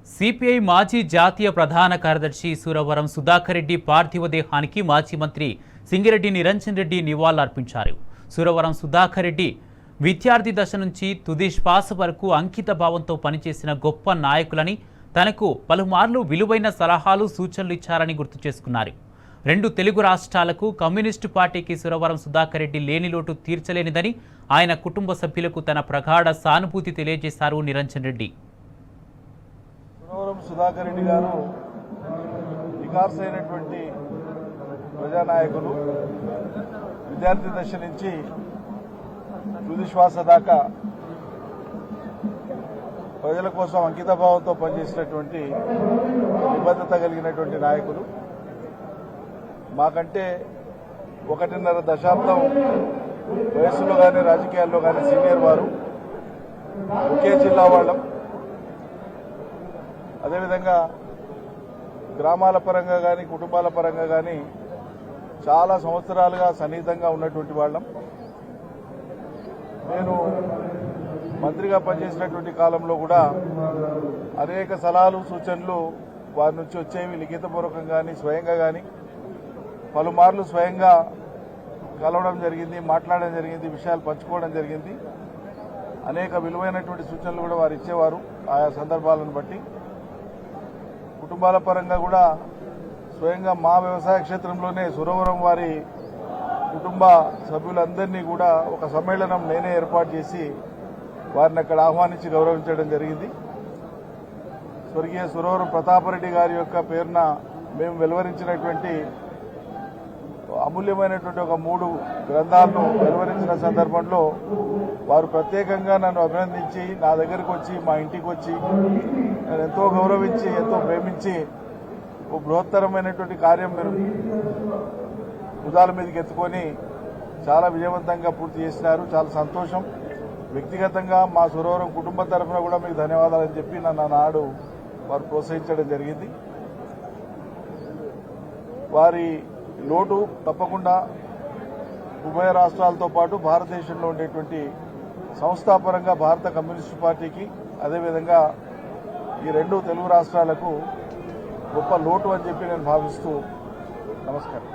CPI మాజీ జాతీయ ప్రధాన కార్యదర్శి సురవరం సుధాకర్ రెడ్డి పార్థివ దేహానికి మాజీ మంత్రి సింగిరెడ్డి నిరంజన్ రెడ్డి నివాళులర్పించారు. సురవరం సుధాకర్ రెడ్డి విద్యార్థి దశ నుంచి తుది శ్వాస వరకు అంకిత భావంతో పనిచేసిన గొప్ప నాయకులని, తనకు పలుమార్లు విలువైన సలహాలు సూచనలు ఇచ్చారని గుర్తు చేసుకున్నారు. రెండు తెలుగు రాష్ట్రాలకు కమ్యూనిస్టు పార్టీకి సురవరం సుధాకర్ రెడ్డి లేని లోటు తీర్చలేనిదని ఆయన కుటుంబ సభ్యులకు తన ప్రగాఢ సానుభూతి తెలియజేశారు నిరంజన్ రెడ్డి. సురవరం సుధాకర్ రెడ్డి గారు వికాసైనటువంటి ప్రజానాయకులు. విద్యార్థి దశ నుంచి తుది శ్వాస దాకా ప్రజల కోసం అంకితభావంతో పనిచేసినటువంటి నిబద్ధత కలిగినటువంటి నాయకులు. మాకంటే 1.5 దశాబ్దం వయస్సులో కానీ రాజకీయాల్లో కానీ సీనియర్ వారు. ఒకే జిల్లా వాళ్ళం. అదేవిధంగా గ్రామాల పరంగా కానీ కుటుంబాల పరంగా కానీ చాలా సంవత్సరాలుగా సన్నిహితంగా ఉన్నటువంటి వాళ్ళం. నేను మంత్రిగా పనిచేసినటువంటి కాలంలో కూడా అనేక సలహాలు సూచనలు వారి నుంచి వచ్చేవి. లిఖితపూర్వకంగా కానీ స్వయంగా కానీ పలుమార్లు స్వయంగా కలవడం జరిగింది, మాట్లాడడం జరిగింది, విషయాలు పంచుకోవడం జరిగింది. అనేక విలువైనటువంటి సూచనలు కూడా వారు ఇచ్చేవారు ఆయా సందర్భాలను బట్టి. కుటుంబాల పరంగా కూడా స్వయంగా మా వ్యవసాయ క్షేత్రంలోనే సురవరం వారి కుటుంబ సభ్యులందరినీ కూడా ఒక సమ్మేళనం నేనే ఏర్పాటు చేసి వారిని అక్కడ ఆహ్వానించి గౌరవించడం జరిగింది. స్వర్గీయ సురవరం ప్రతాపరెడ్డి గారి యొక్క పేరున మేము వెలువరించినటువంటి అమూల్యమైనటువంటి ఒక 3 గ్రంథాలను వెలువరించిన సందర్భంలో వారు ప్రత్యేకంగా నన్ను అభినందించి నా దగ్గరికి వచ్చి మా ఇంటికి వచ్చి నేను ఎంతో గౌరవించి ఎంతో ప్రేమించి ఓ బృహత్తరమైనటువంటి కార్యం మీరు భుజాల మీదకి ఎత్తుకొని చాలా విజయవంతంగా పూర్తి చేసినారు. చాలా సంతోషం. వ్యక్తిగతంగా మా సురవరం కుటుంబ తరఫున కూడా మీకు ధన్యవాదాలని చెప్పి నన్ను నాడు వారు ప్రోత్సహించడం జరిగింది. వారి లోటు తప్పకుండా ఉభయ రాష్ట్రాలతో పాటు భారతదేశంలో ఉండేటువంటి సంస్థాపరంగా భారత కమ్యూనిస్టు పార్టీకి, అదేవిధంగా ఈ 2 తెలుగు రాష్ట్రాలకు గొప్ప లోటు అని చెప్పి నేను భావిస్తూ నమస్కారం.